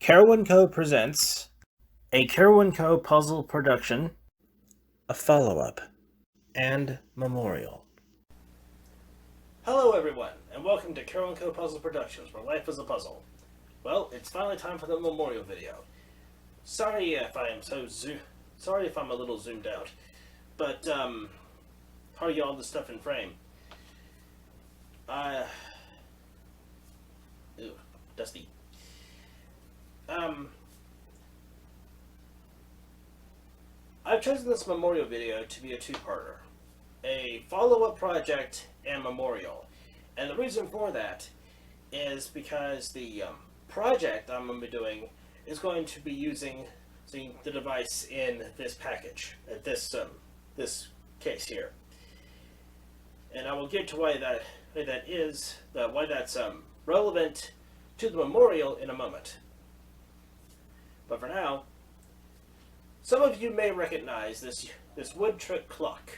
CarawanCo presents a CarawanCo puzzle production, a follow-up, and memorial. Hello everyone, and welcome to CarawanCo Puzzle Productions, where life is a puzzle. Well, it's finally time for the memorial video. Sorry if I'm a little zoomed out, but hard to get all this stuff in frame. Dusty. I've chosen this memorial video to be a two-parter. A follow-up project and memorial. And the reason for that is because the project I'm going to be doing is going to be using the device in this package, this case here. And I will get to why that's relevant to the memorial in a moment. But for now, some of you may recognize this wood trick clock.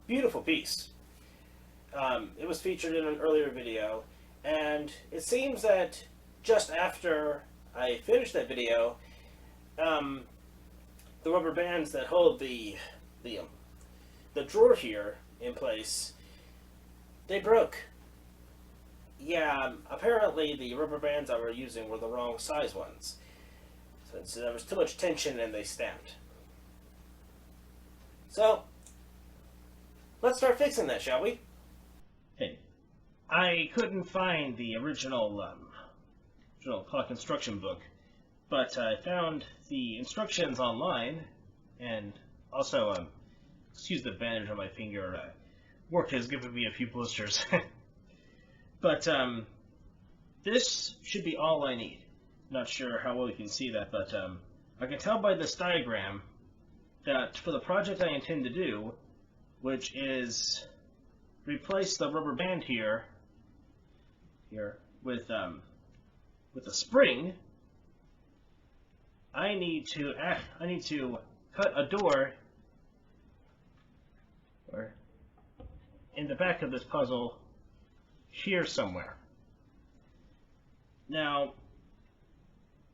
Beautiful piece. It was featured in an earlier video, and it seems that just after I finished that video, the rubber bands that hold the drawer here in place, they broke. Yeah, apparently the rubber bands I were using were the wrong size ones. So there was too much tension and they snapped. So, let's start fixing that, shall we? Hey, I couldn't find the original clock instruction book, but I found the instructions online, and also, excuse the bandage on my finger, work has given me a few blisters. But, this should be all I need. Not sure how well you can see that, but I can tell by this diagram that for the project I intend to do, which is replace the rubber band here with a spring, I need to cut a door in the back of this puzzle here somewhere. Now,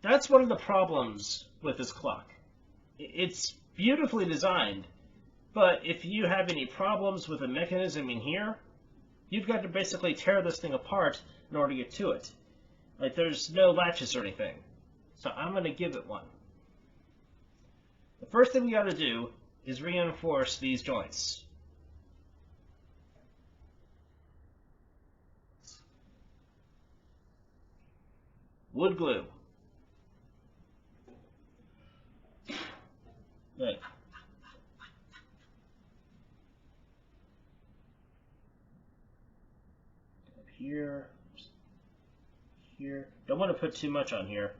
that's one of the problems with this clock. It's beautifully designed, but if you have any problems with the mechanism in here, you've got to basically tear this thing apart in order to get to it. Like, there's no latches or anything. So I'm going to give it one. The first thing we got to do is reinforce these joints. Wood glue. Right. Here. Don't want to put too much on here.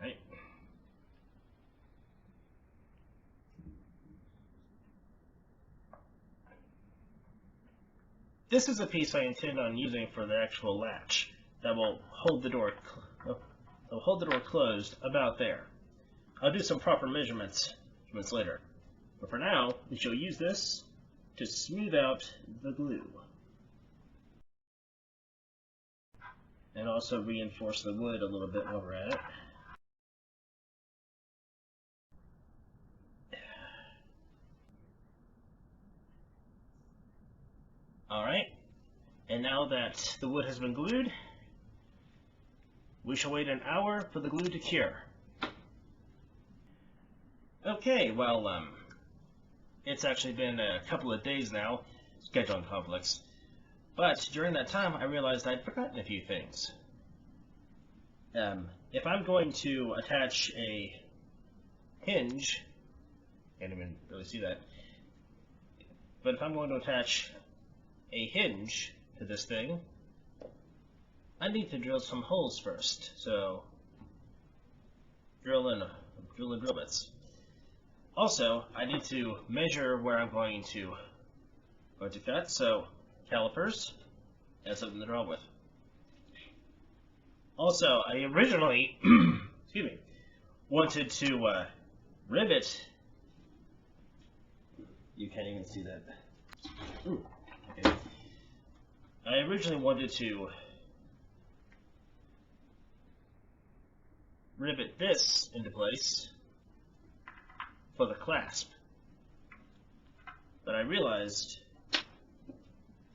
Right. This is a piece I intend on using for the actual latch that will hold the door closed about there. I'll do some proper measurements later. But for now, we shall use this to smooth out the glue. And also reinforce the wood a little bit while we're at it. Alright, and now that the wood has been glued, we shall wait an hour for the glue to cure. Okay, well, it's actually been a couple of days now, scheduling conflicts, but during that time I realized I'd forgotten a few things. If I'm going to attach a hinge, can't even really see that, but if I'm going to attach a hinge to this thing, I need to drill some holes first. So drill bits. Also, I need to measure where I'm going to cut. So calipers and something to draw with. Also, I originally wanted to rivet You can't even see that. Ooh, okay. I originally wanted to rivet this into place for the clasp, but I realized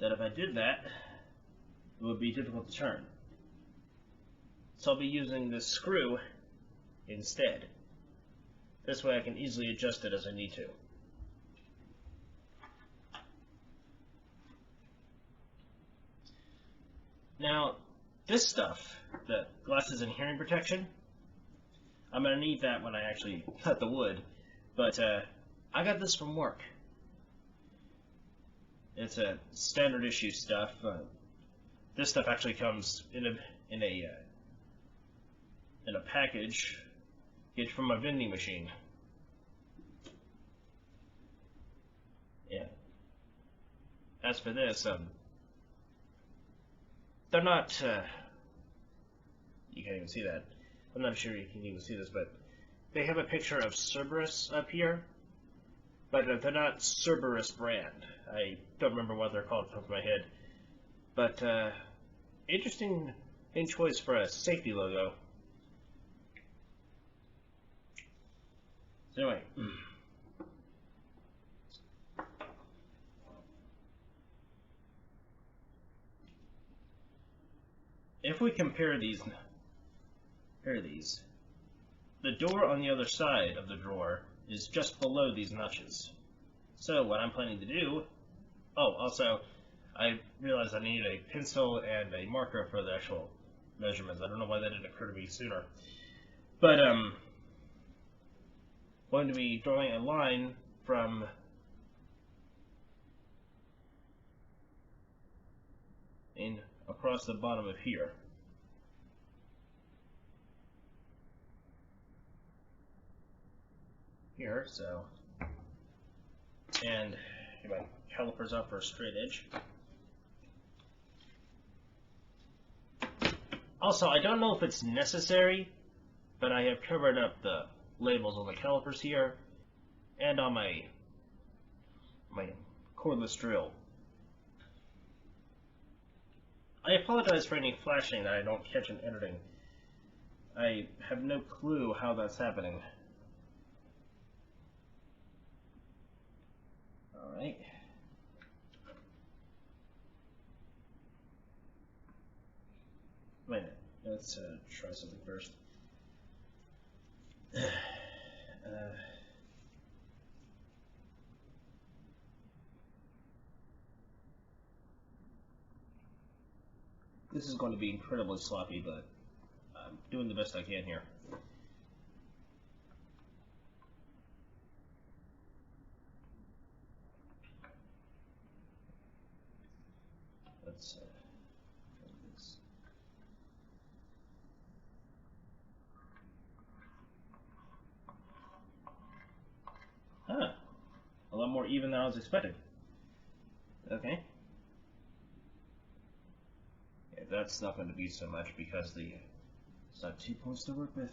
that if I did that, it would be difficult to turn. So I'll be using this screw instead. This way I can easily adjust it as I need to. Now, this stuff, the glasses and hearing protection, I'm going to need that when I actually cut the wood, but I got this from work. It's a standard issue stuff. This stuff actually comes in a package. It's from a vending machine. Yeah. As for this, they're not. You can't even see that. I'm not sure you can even see this, but they have a picture of Cerberus up here, but they're not Cerberus brand. I don't remember what they're called off the top of my head, but interesting choice for a safety logo. So anyway, if we compare these, the door on the other side of the drawer is just below these notches. So what I'm planning to do, oh, also, I realized I need a pencil and a marker for the actual measurements. I don't know why that didn't occur to me sooner. But going to be drawing a line from across the bottom of here. Here, so, and get my calipers out for a straight edge. Also, I don't know if it's necessary, but I have covered up the labels on the calipers here and on my cordless drill. I apologize for any flashing that I don't catch in editing. I have no clue how that's happening. Alright. Wait a minute. Let's try something first. This is going to be incredibly sloppy, but I'm doing the best I can here. Let's try this. A lot more even than I was expecting. Okay. Yeah, that's not going to be so much because it's not 2 points to work with.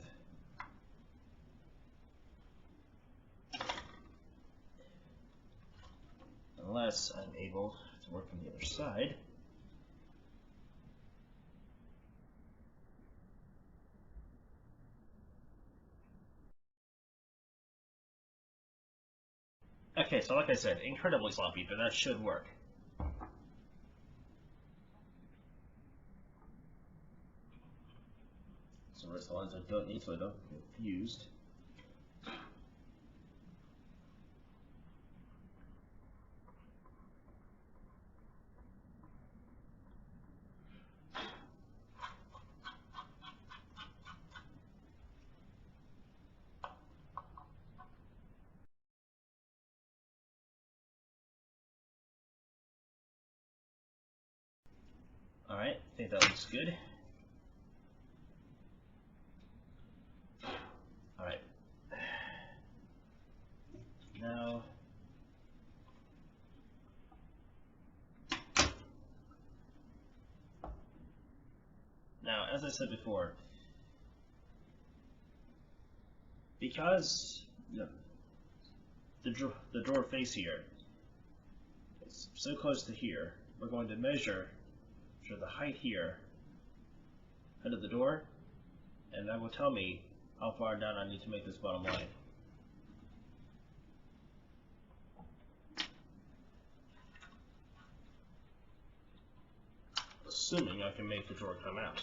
Unless I'm able to work from the other side. Okay, so like I said, incredibly sloppy, but that should work. So the rest of the lines I don't need so I don't get confused. Alright, I think that looks good. Alright. Now, as I said before, because the drawer face here it's so close to here, we're going to measure the height here under the door, and that will tell me how far down I need to make this bottom line. Assuming I can make the drawer come out.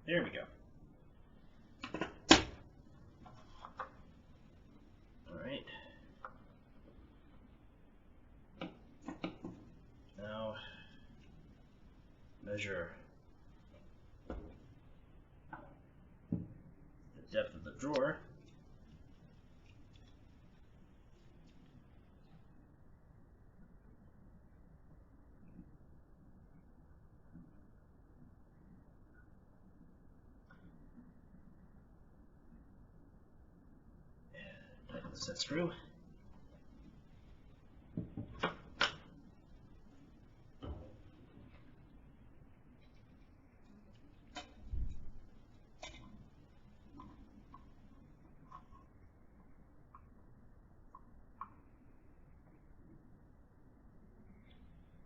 There we go. Alright. Now, measure the depth of the drawer. Tighten the set screw.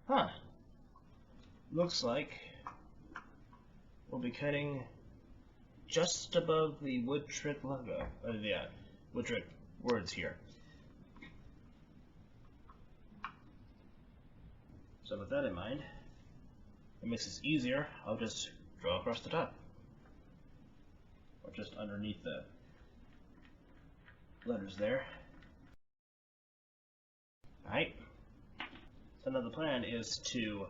Huh. Looks like we'll be cutting just above the wood trick logo. Yeah, wood trick words here. So with that in mind, it makes this easier. I'll just draw across the top, or just underneath the letters there. Alright. So now the plan is to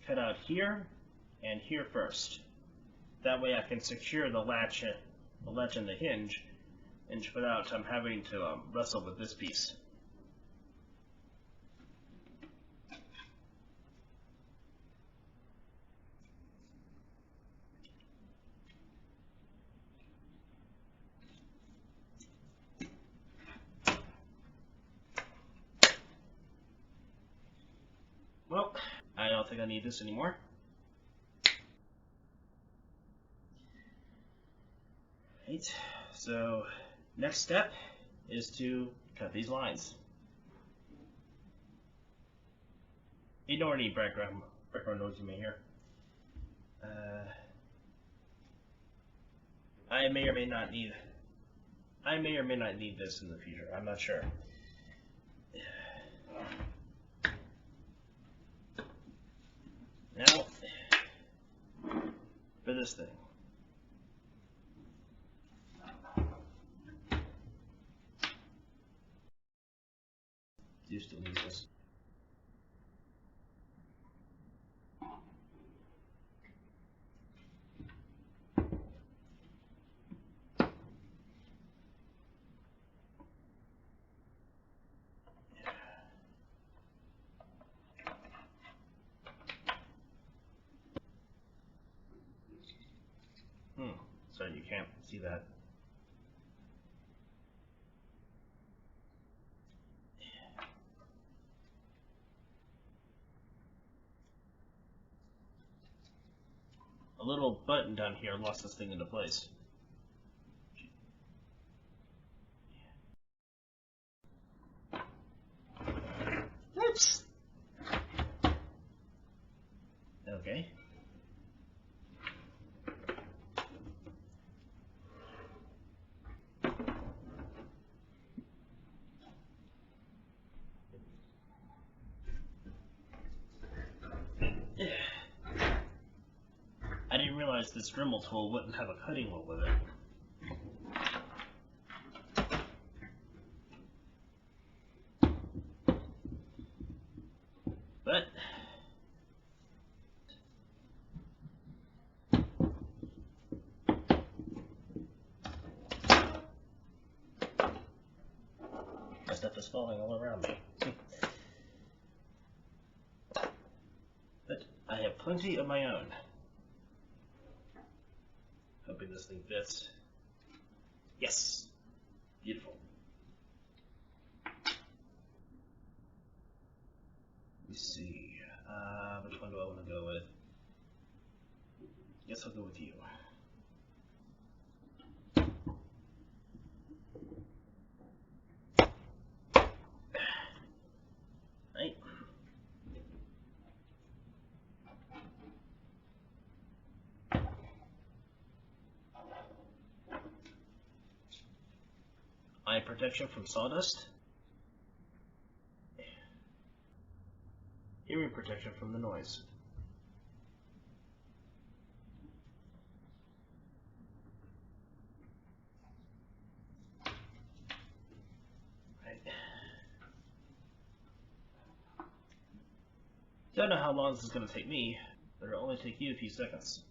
cut out here and here first. That way I can secure the latch and the hinge without having to wrestle with this piece. Well, I don't think I need this anymore. Right, so next step is to cut these lines. Ignore any background noise you may hear. I may or may not need this in the future. I'm not sure. Now, for this thing. You still need this. Sorry, you can't see that. A little button down here locks this thing into place. Oops. Okay. I didn't realize this Dremel tool wouldn't have a cutting wheel with it. But my stuff is falling all around me. But I have plenty of my own. Hoping this thing fits. Yes. Beautiful. Let's see. Which one do I want to go with? Guess I'll go with you. Right. Eye protection from sawdust. Hearing protection from the noise. Right. Don't know how long this is going to take me, but it'll only take you a few seconds.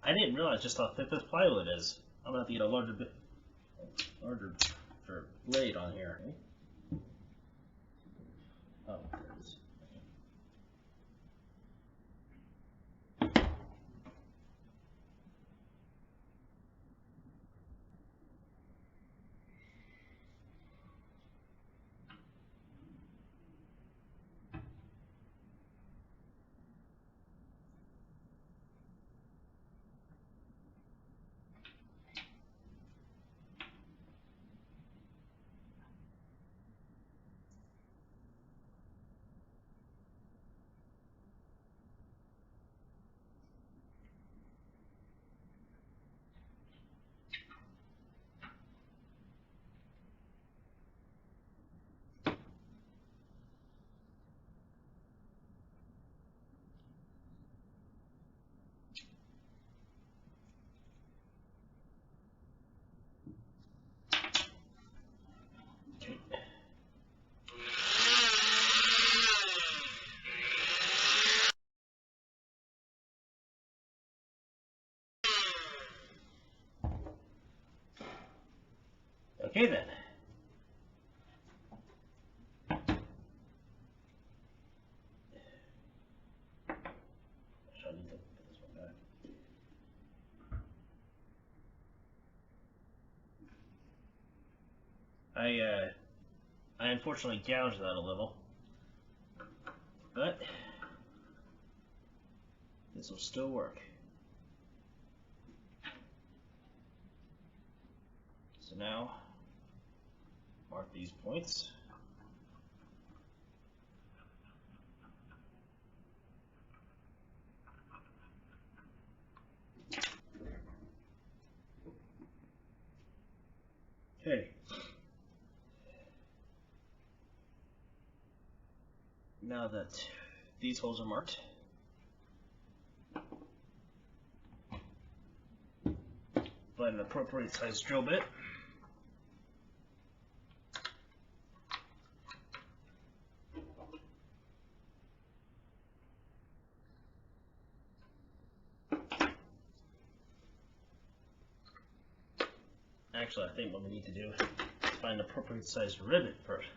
I didn't realize just how thick this plywood is. I'm going to have to get a larger blade on here. Oh, there it is. Okay then. I need to put this one back. I unfortunately gouged that a little, but this will still work. So now, mark these points. Okay. Now that these holes are marked, find an appropriate size drill bit. Actually, I think what we need to do is find an appropriate size rivet first.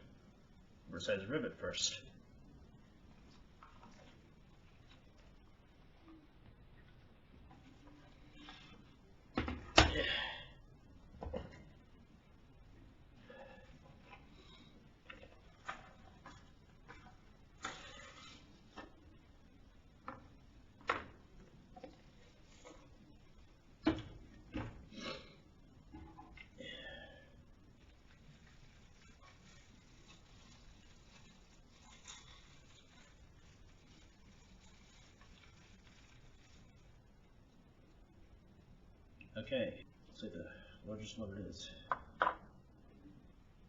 Okay, let's see the largest one it is.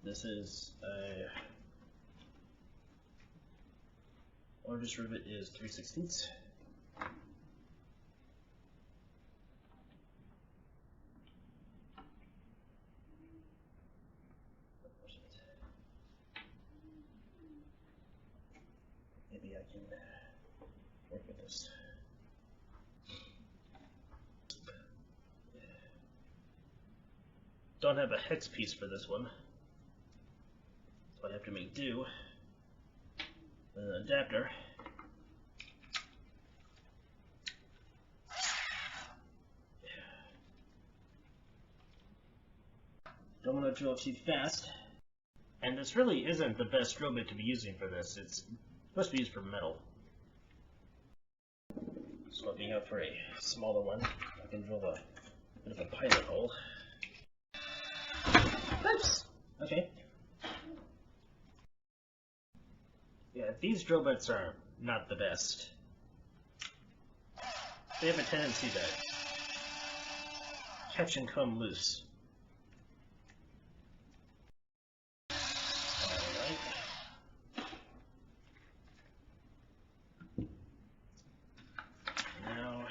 This is a largest rivet is 3/16. Maybe I can work with this. Don't have a hex piece for this one, so I have to make do with an adapter. Don't want to drill too fast. And this really isn't the best drill bit to be using for this. It's supposed to be used for metal. Swapping out for a smaller one. I can drill a bit of a pilot hole. Oops! Okay. Yeah, these drill bits are not the best. They have a tendency to catch and come loose. Alright. Now,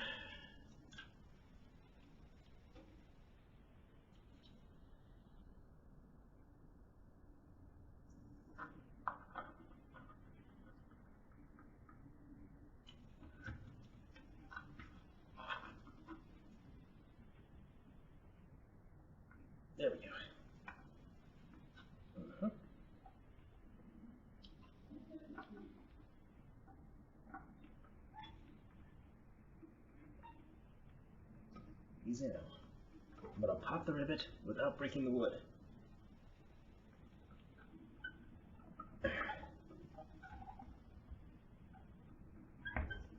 there we go. Easy now. I'm going to pop the rivet without breaking the wood.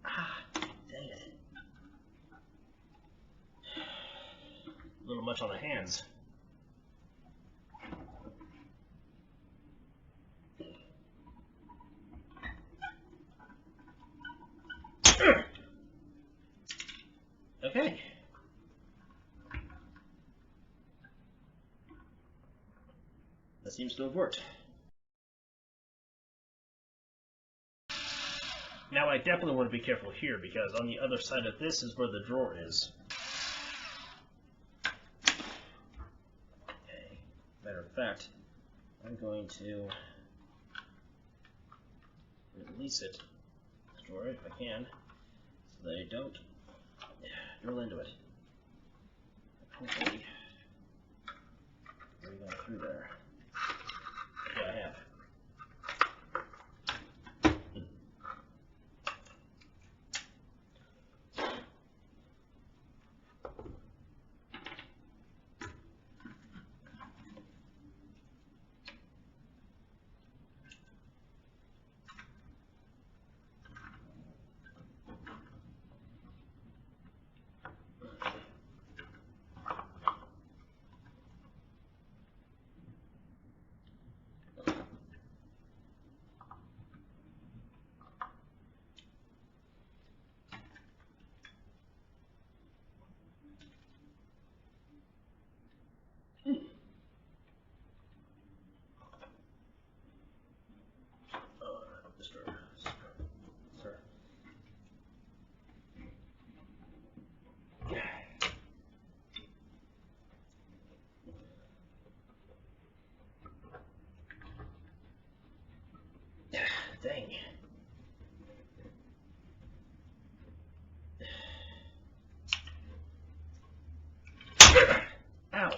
Ah, dang it. A little much on the hands. Okay. That seems to have worked. Now I definitely want to be careful here because on the other side of this is where the drawer is. Okay. Matter of fact, I'm going to release it, drawer if I can, so that I don't drill into it. Hopefully, we're going through there. Yeah, I have. Dang. Ow.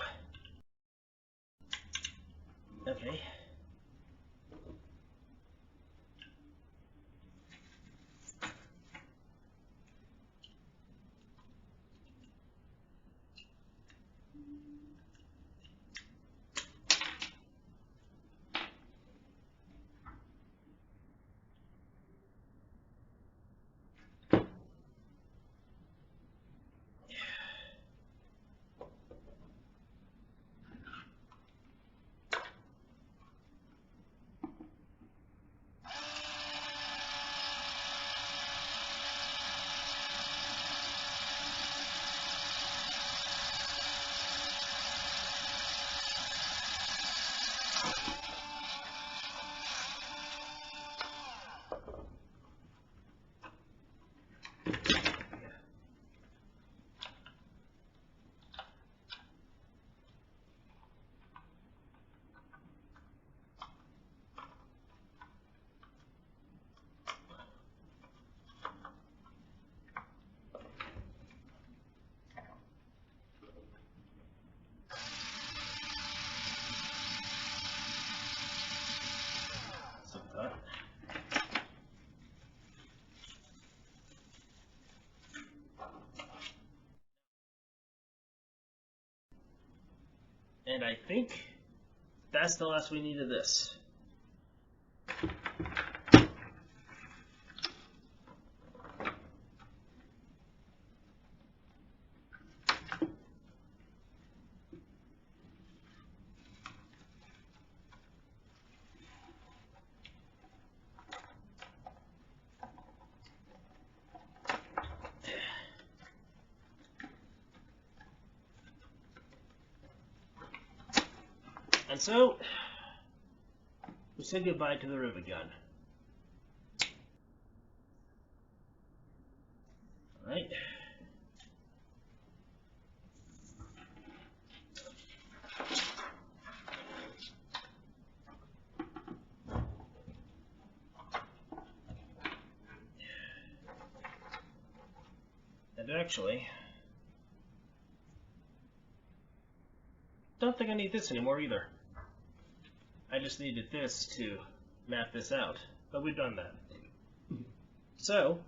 Okay. And I think that's the last we need of this. And so, we say goodbye to the rivet gun. Alright. And actually, don't think I need this anymore either. I just needed this to map this out, but we've done that. So,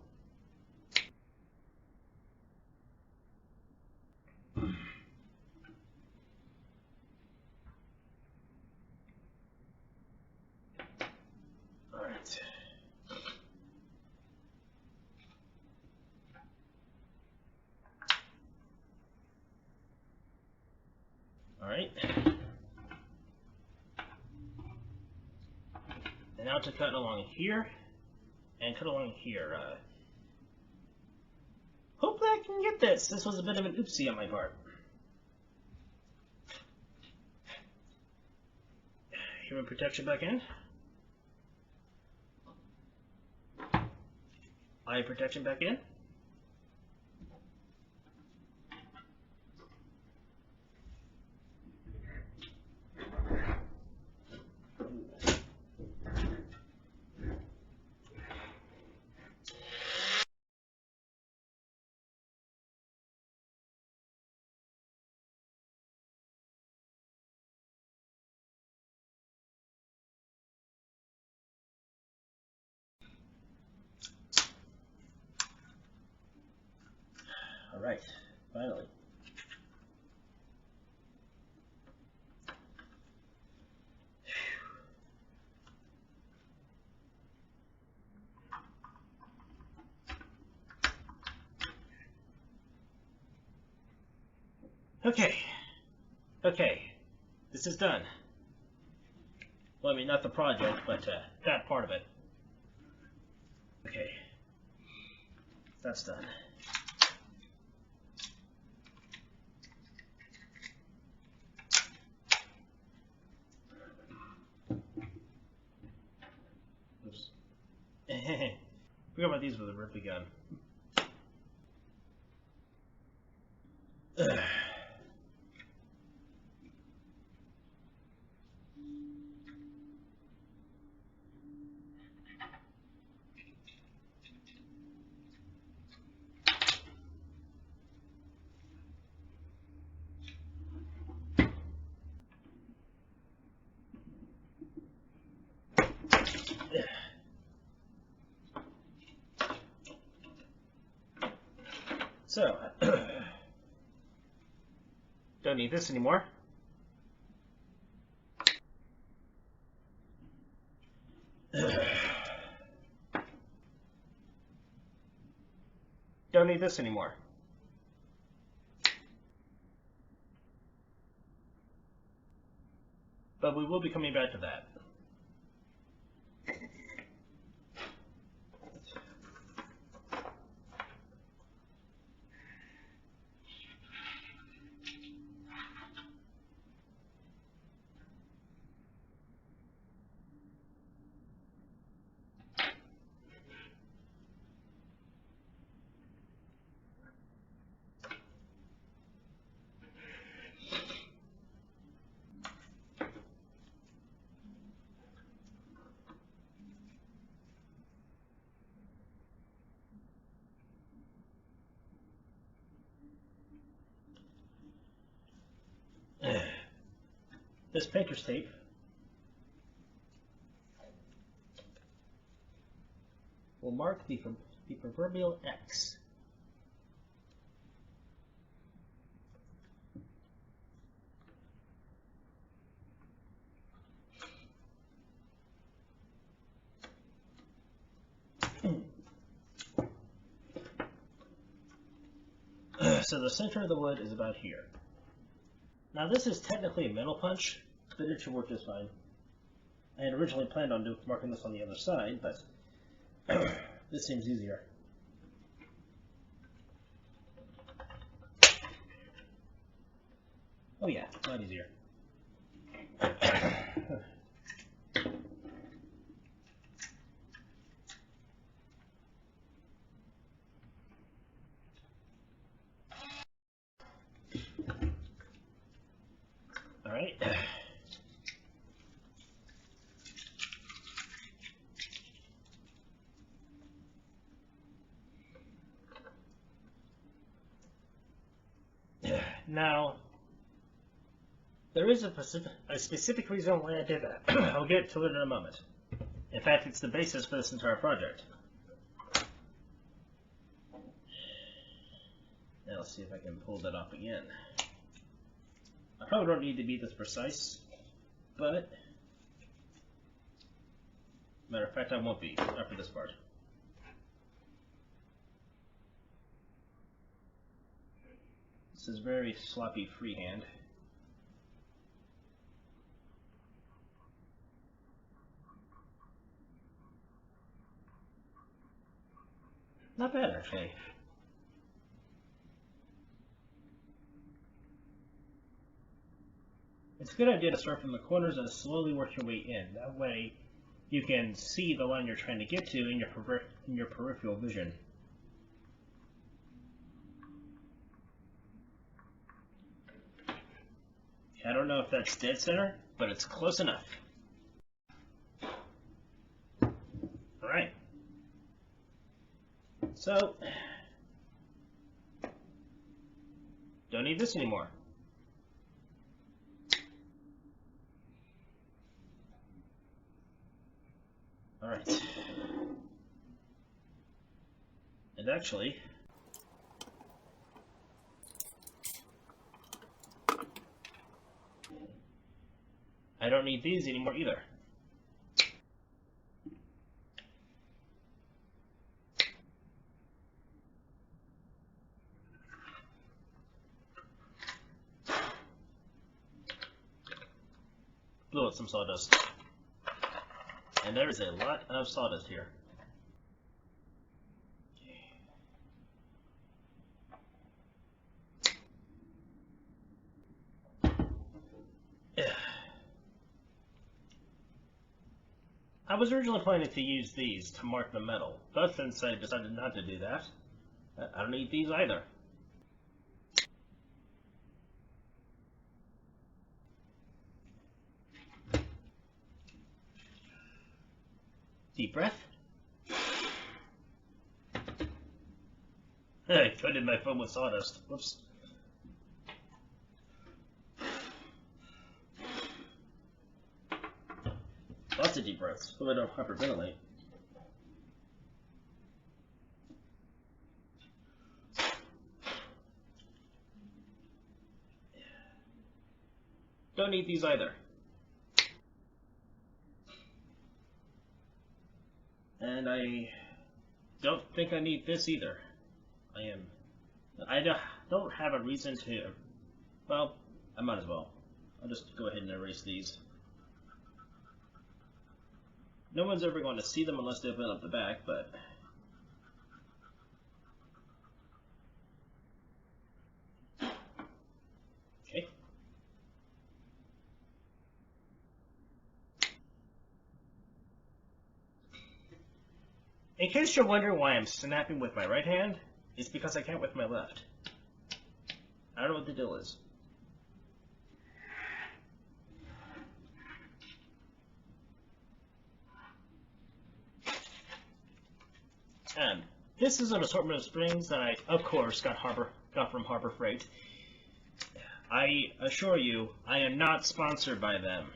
alright. Alright. And now to cut along here, and cut along here. Hopefully I can get this. This was a bit of an oopsie on my part. Human protection back in. Eye protection back in. Alright, finally. Okay, this is done. Well, I mean, not the project, but that part of it. Okay, that's done. Oops. Forgot about these with a rivet gun. So, don't need this anymore. Don't need this anymore. But we will be coming back to that. This painter's tape will mark the proverbial X. So the center of the wood is about here. Now this is technically a metal punch, but it should work just fine. I had originally planned on marking this on the other side, but this seems easier. Oh yeah, a lot easier. All right. Now, there is a specific reason why I did that. I'll get to it in a moment. In fact, it's the basis for this entire project. Now let's see if I can pull that off again. I probably don't need to be this precise, but matter of fact, I won't be after this part. This is very sloppy freehand. Not bad, actually. It's a good idea to start from the corners and slowly work your way in. That way, you can see the line you're trying to get to in your peripheral vision. I don't know if that's dead center, but it's close enough. Alright. So, don't need this anymore. Alright. And actually, I don't need these anymore either. Blew out some sawdust. And there is a lot of sawdust here. I was originally planning to use these to mark the metal, but since I decided not to do that, I don't need these either. Deep breath. I coated my phone with sawdust. Whoops. Lots of deep breaths, so I don't hyperventilate. Don't need these either. And I don't think I need this either. I don't have a reason to, well, I might as well. I'll just go ahead and erase these. No one's ever going to see them unless they open up the back, but okay. In case you're wondering why I'm snapping with my right hand, it's because I can't with my left. I don't know what the deal is. This is an assortment of springs that I, of course, got from Harbor Freight. I assure you, I am not sponsored by them.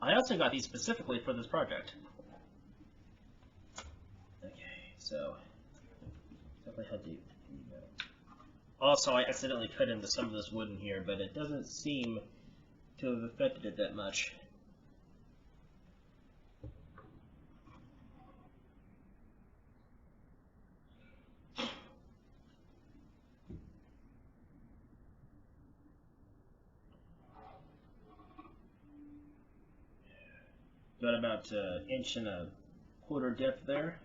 I also got these specifically for this project. Okay, so definitely had to. Also, I accidentally cut into some of this wood in here, but it doesn't seem to have affected it that much. Got about an inch and a quarter depth there.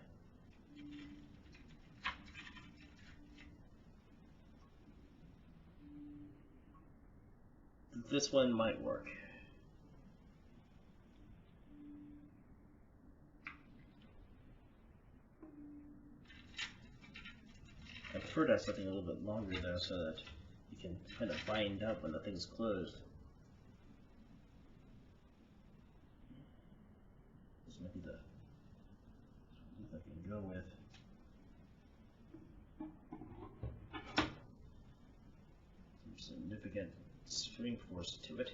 This one might work. I prefer to have something a little bit longer though, so that you can kind of bind up when the thing's closed. This might be the one I can go with. Some significant spring force to it.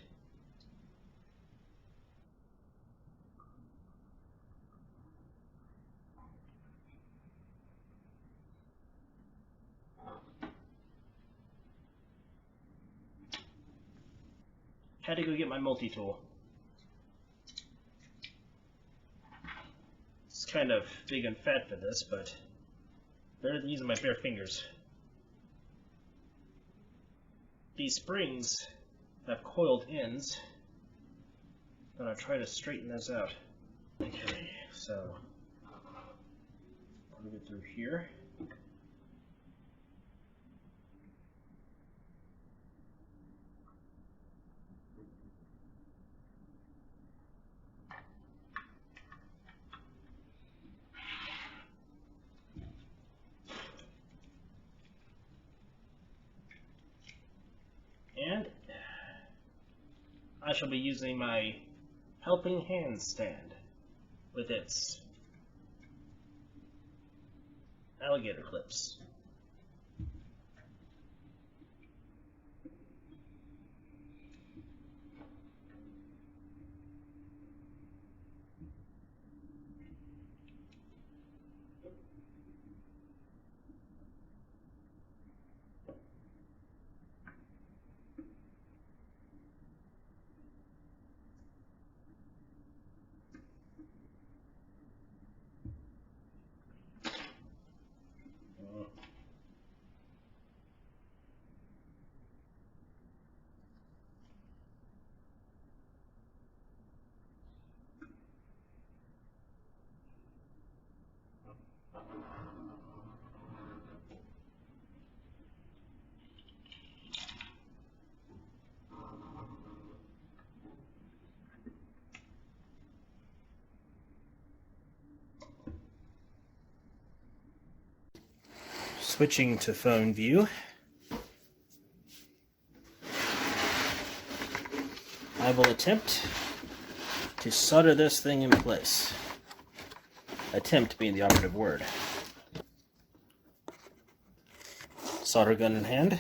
Had to go get my multi-tool. It's kind of big and fat for this, but better than using my bare fingers. These springs have coiled ends. I'm gonna try to straighten those out. Okay, so move it through here. And I shall be using my helping hand stand with its alligator clips. Switching to phone view, I will attempt to solder this thing in place. Attempt being the operative word. Solder gun in hand.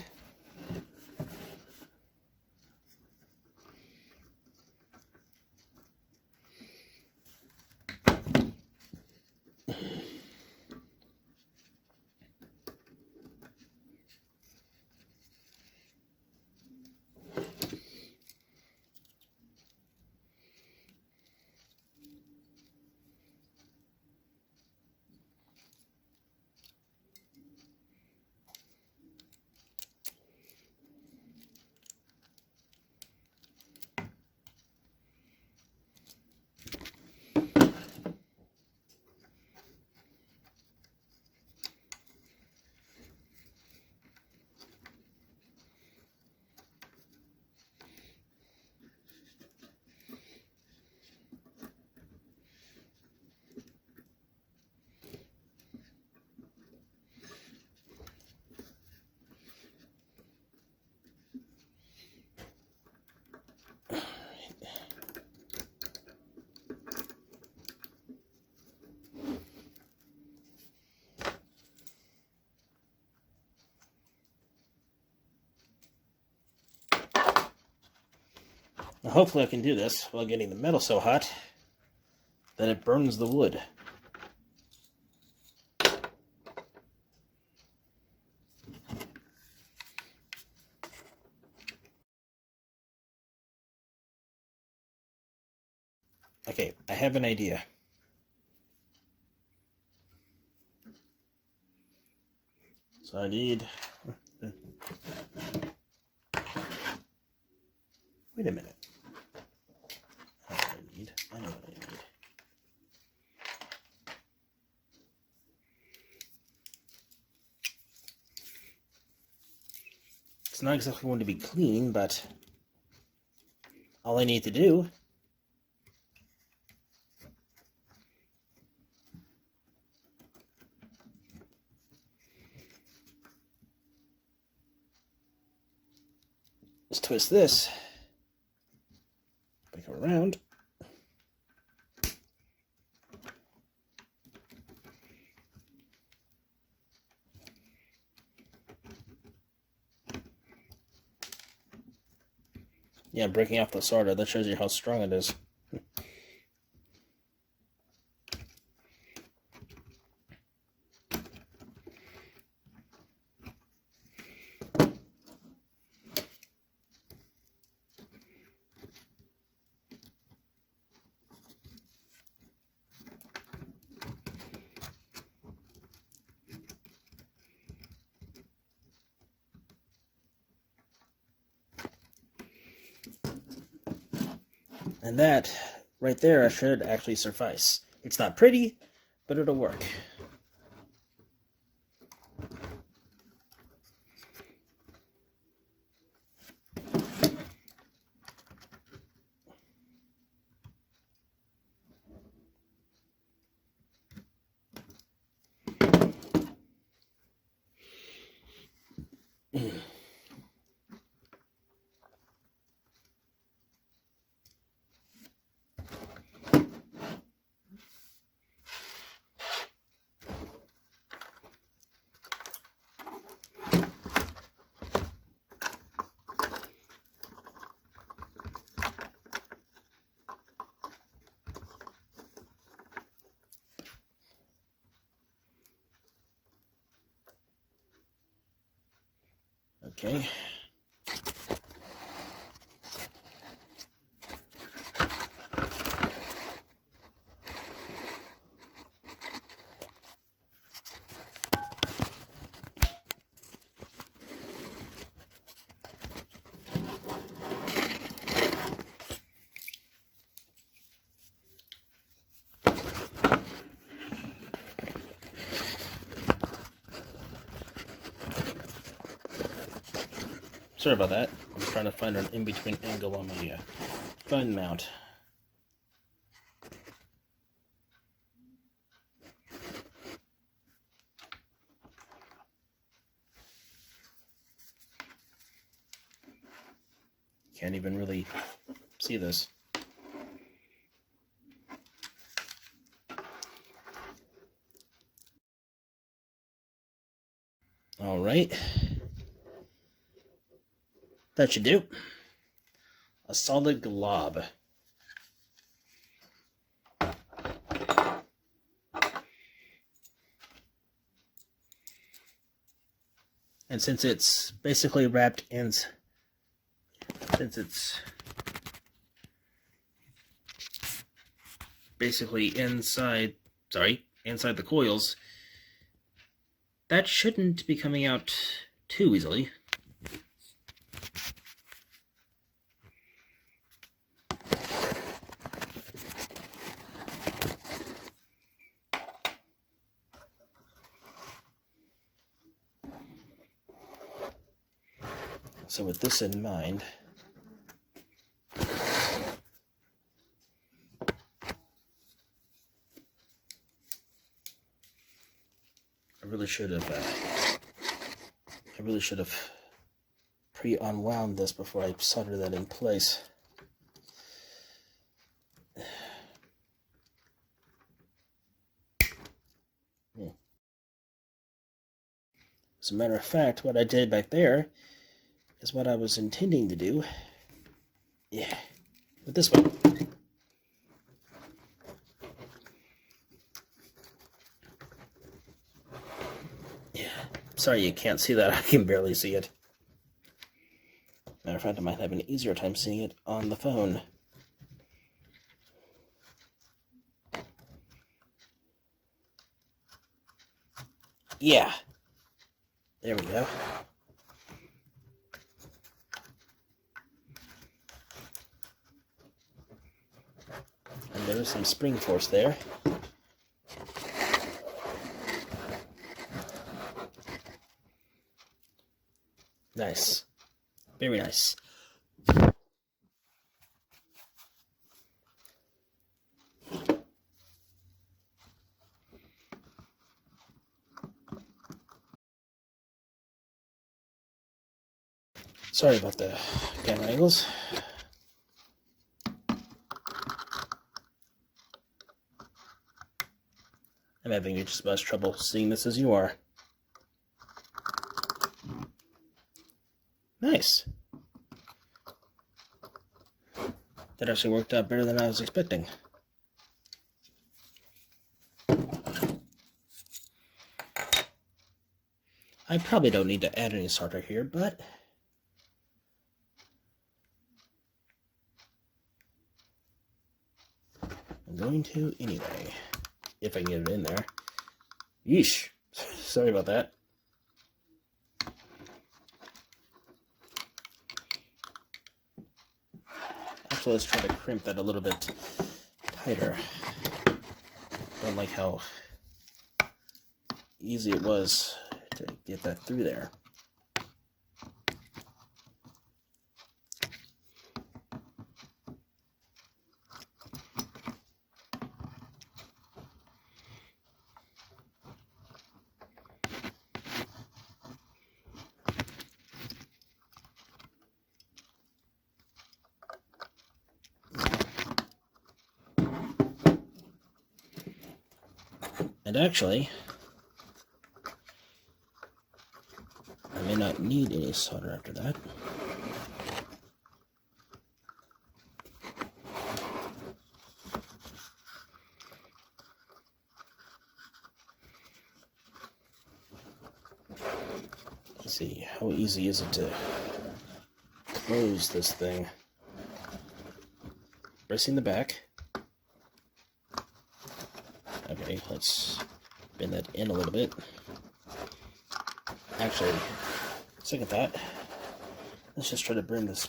Now hopefully I can do this while getting the metal so hot that it burns the wood. Okay, I have an idea. So I need... Wait a minute. I know what I need. It's not exactly going to be clean, but all I need to do is twist this, bring it around, yeah, breaking off the solder, that shows you how strong it is. And that, right there, should actually suffice. It's not pretty, but it'll work. Okay. Sorry about that. I'm trying to find an in-between angle on my gun mount. Can't even really see this. All right. That should do. A solid glob. And since it's basically wrapped in, since it's basically inside the coils, that shouldn't be coming out too easily. So with this in mind, I really should have pre-unwound this before I solder that in place. As a matter of fact, what I did back there is what I was intending to do. Yeah, with this one. Yeah, sorry you can't see that. I can barely see it. Matter of fact, I might have an easier time seeing it on the phone. Yeah. There we go. And there is some spring force there. Nice. Very nice. Sorry about the camera angles. I'm having just as much trouble seeing this as you are. Nice. That actually worked out better than I was expecting. I probably don't need to add any solder here, but I'm going to anyway, if I can get it in there. Yeesh. Sorry about that. Actually, let's try to crimp that a little bit tighter. Don't like how easy it was to get that through there. And actually, I may not need any solder after that. Let's see, how easy is it to close this thing? Pressing the back. Okay, let's bend that in a little bit. Actually, second thought, let's just try to bend this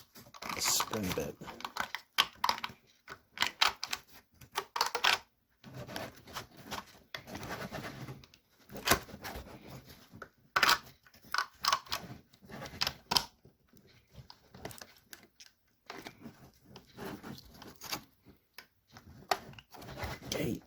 spring bit. Okay.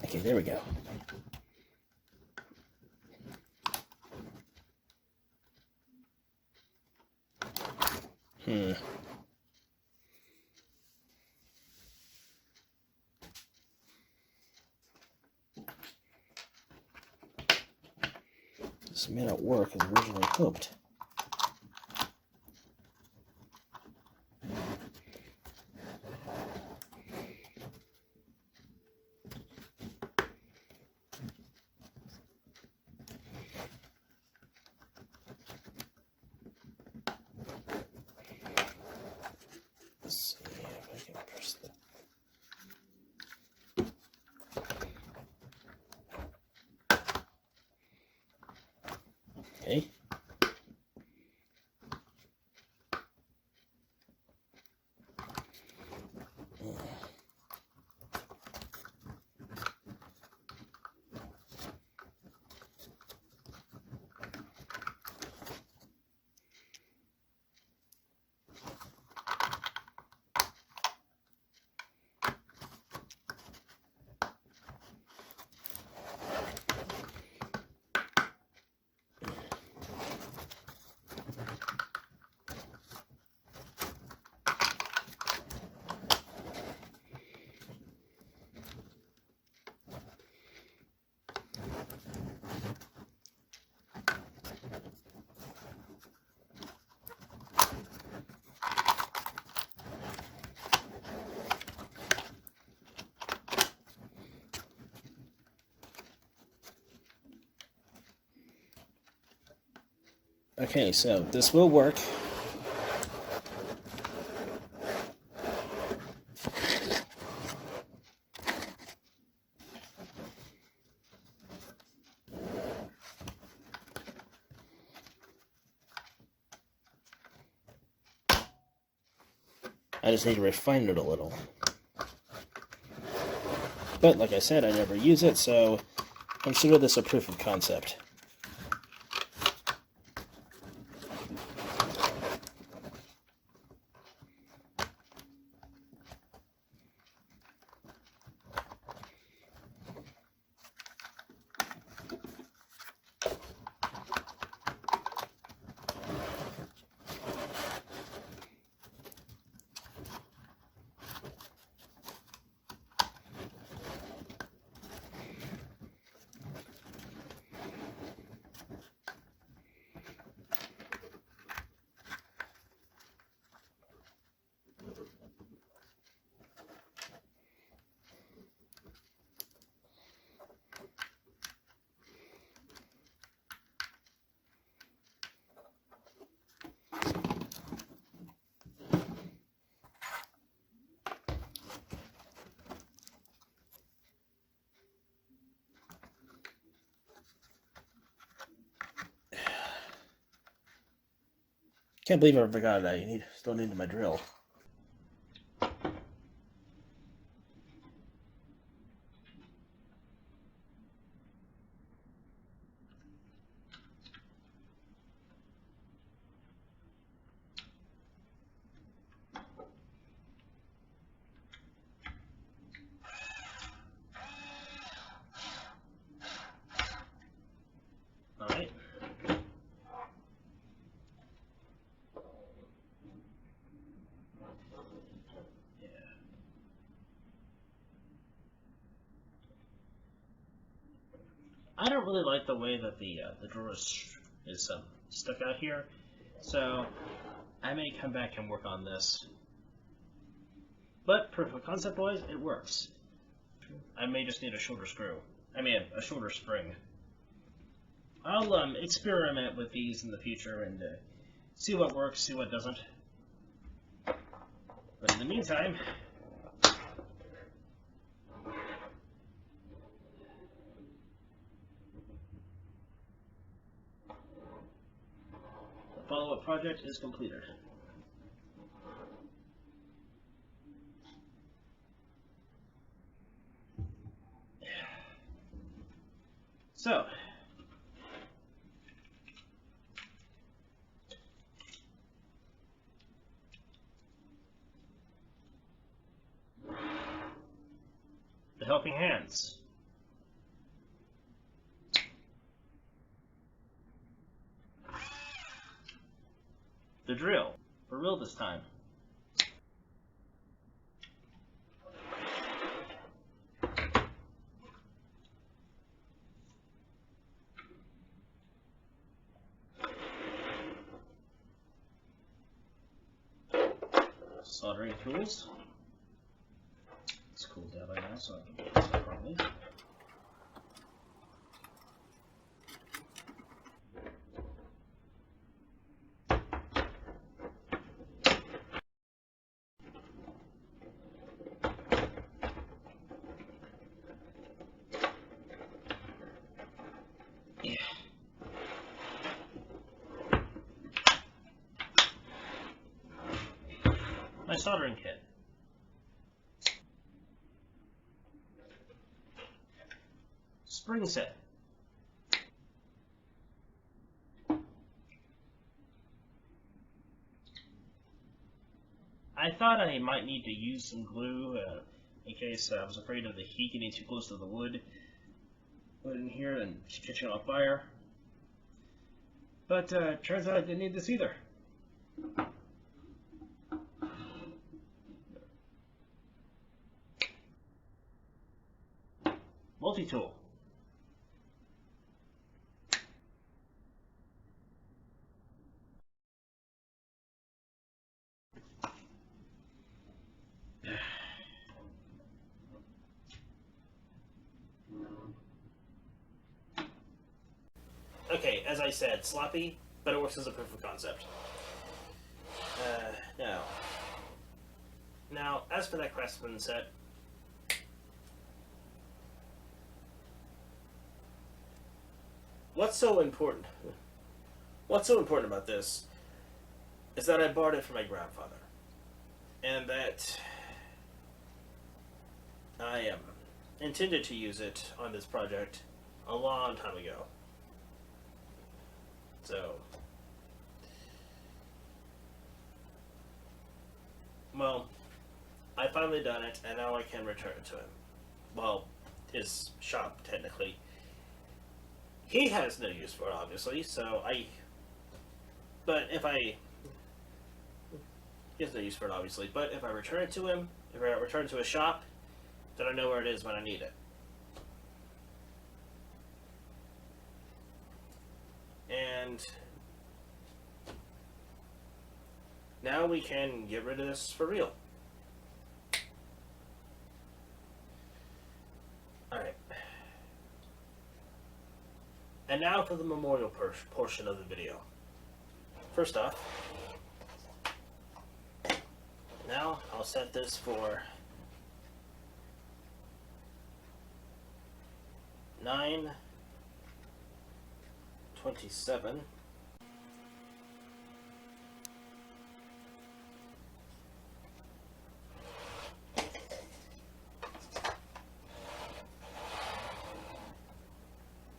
Okay, there we go. This may not work as originally hoped. Let's see if I can press that. Okay. Okay, so this will work. I just need to refine it a little. But like I said, I never use it, so consider this a proof of concept. Can't believe I forgot I still need my drill. Alright. I don't really like the way that the drawer is stuck out here, so I may come back and work on this. But proof of concept wise, it works. I may just need a shorter screw. I mean, a shorter spring. I'll experiment with these in the future and see what works, see what doesn't. But in the meantime, the follow-up project is completed. So, the helping hands. The drill. For real this time. Soldering tools. It's cooled down by now, so I can use that properly. Yeah. My soldering kit. Spring set. I thought I might need to use some glue in case I was afraid of the heat getting too close to the wood. Put it in here and catching on fire. But turns out I didn't need this either. Multi-tool. Okay, as I said, sloppy, but it works as a proof of concept. Now, as for that Craftsman set, what's so important about this is that I borrowed it from my grandfather, and that I intended to use it on this project a long time ago. So, well, I finally done it, and now I can return it to him. Well, his shop, technically. He has no use for it, obviously, he has no use for it, obviously, but if I return it to him, if I return it to his shop, then I know where it is when I need it. And now we can get rid of this for real. Alright. And now for the memorial portion of the video. First off, now I'll set this for 9/27.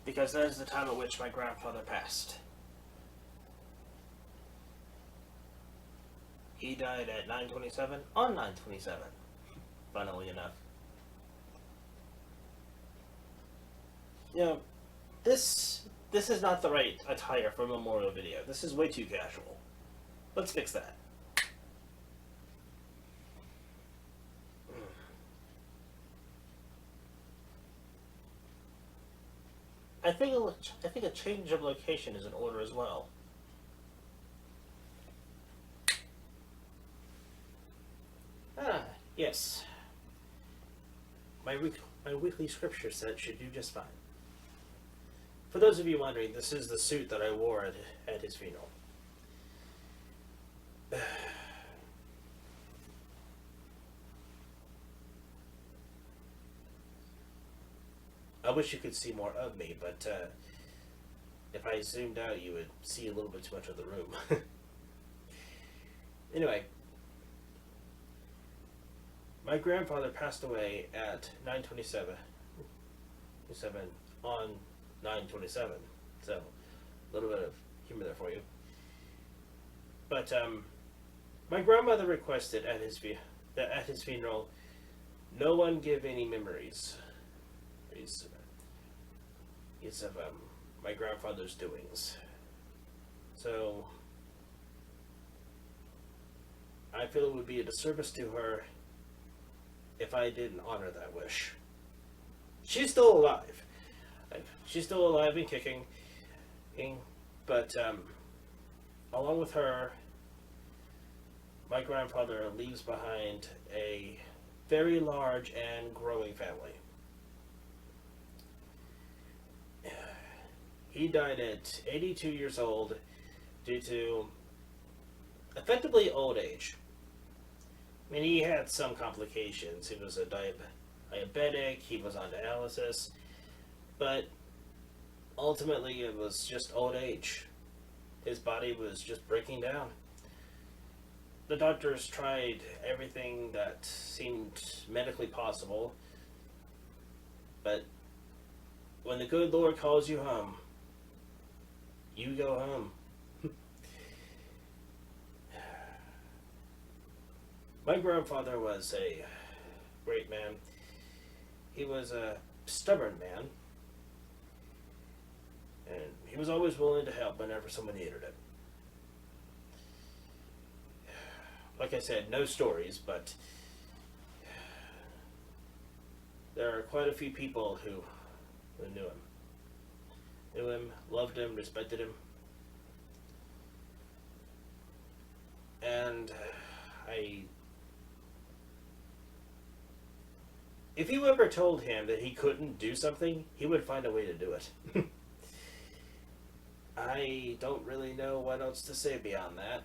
Because that is the time at which my grandfather passed. He died at 9/27 on 9/27, funnily enough. You know, this is not the right attire for a memorial video. This is way too casual. Let's fix that. I think a change of location is in order as well. Yes. My weekly scripture set should do just fine. For those of you wondering, this is the suit that I wore at his funeral. I wish you could see more of me, but if I zoomed out, you would see a little bit too much of the room. Anyway, my grandfather passed away at 9/27 on 9/27, so a little bit of humor there for you. But my grandmother requested at his funeral, no one give any memories. It's of my grandfather's doings. So I feel it would be a disservice to her if I didn't honor that wish. She's still alive. She's still alive and kicking. But along with her, my grandfather leaves behind a very large and growing family. He died at 82 years old due to effectively old age. I mean, he had some complications. He was a diabetic, he was on dialysis, but ultimately it was just old age. His body was just breaking down. The doctors tried everything that seemed medically possible, but when the good Lord calls you home, you go home. My grandfather was a great man. He was a stubborn man, and he was always willing to help whenever someone needed it. Like I said, no stories, but there are quite a few people who knew him. Knew him, loved him, respected him. And if you ever told him that he couldn't do something, he would find a way to do it. I don't really know what else to say beyond that.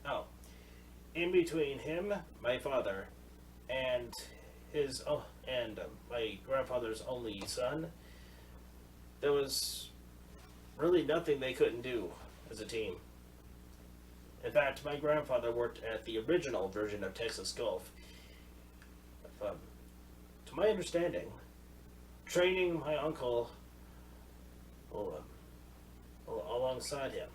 Oh, in between him, my father, and my grandfather's only son, there was really nothing they couldn't do as a team. In fact, my grandfather worked at the original version of Texas Golf. Um, to my understanding, training my uncle alongside him.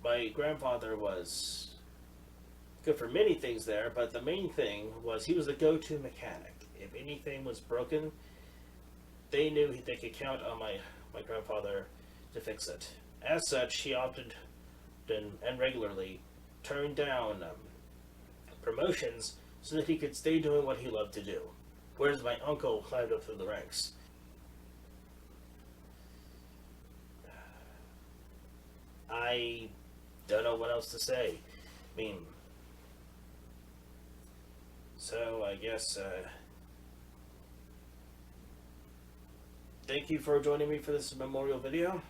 My grandfather was good for many things there, but the main thing was he was the go-to mechanic. If anything was broken, they knew they could count on my grandfather to fix it. As such, he opted and regularly turned down promotions so that he could stay doing what he loved to do. Whereas my uncle climbed up through the ranks. I don't know what else to say. I mean, so I guess thank you for joining me for this memorial video.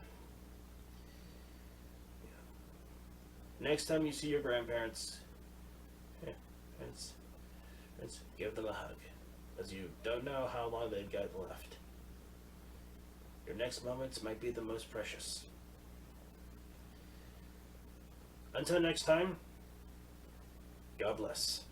Next time you see your grandparents, let's give them a hug, as you don't know how long they've got left. Your next moments might be the most precious. Until next time, God bless.